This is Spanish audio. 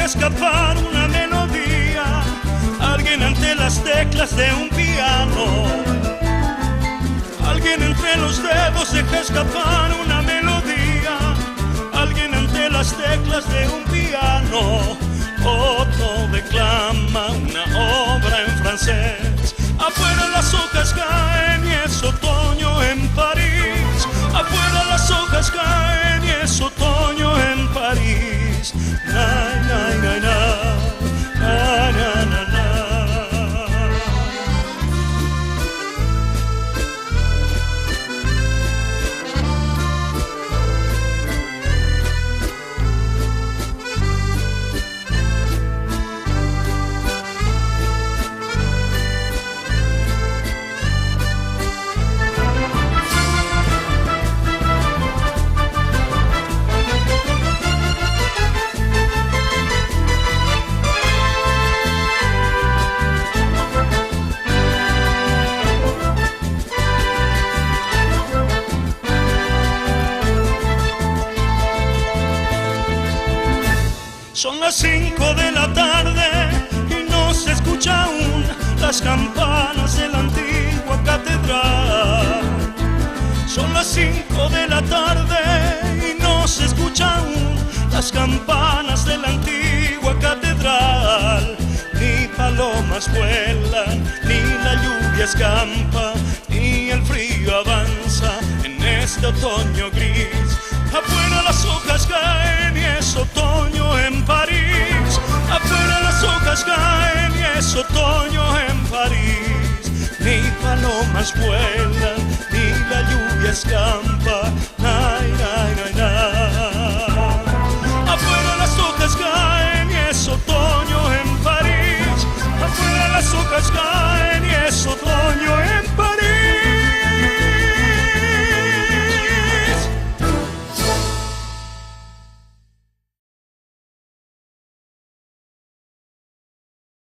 escapar una melodía, alguien ante las teclas de un piano. Alguien entre los dedos deja escapar una melodía, alguien ante las teclas de un piano. Otro declama una obra en francés. Afuera las hojas caen y es otoño en París. Afuera las hojas caen y es otoño en París. Na, na, na, na, na, na, na, na. Son las 5 de la tarde y no se escucha aún las campanas de la antigua catedral. Son las 5 de la tarde y no se escucha aún las campanas de la antigua catedral. Ni palomas vuelan, ni la lluvia escampa, ni el frío avanza en este otoño gris. Afuera las hojas caen y es otoño en París. Afuera las hojas caen y es otoño en París. Ni palomas vuelan, ni la lluvia escampa,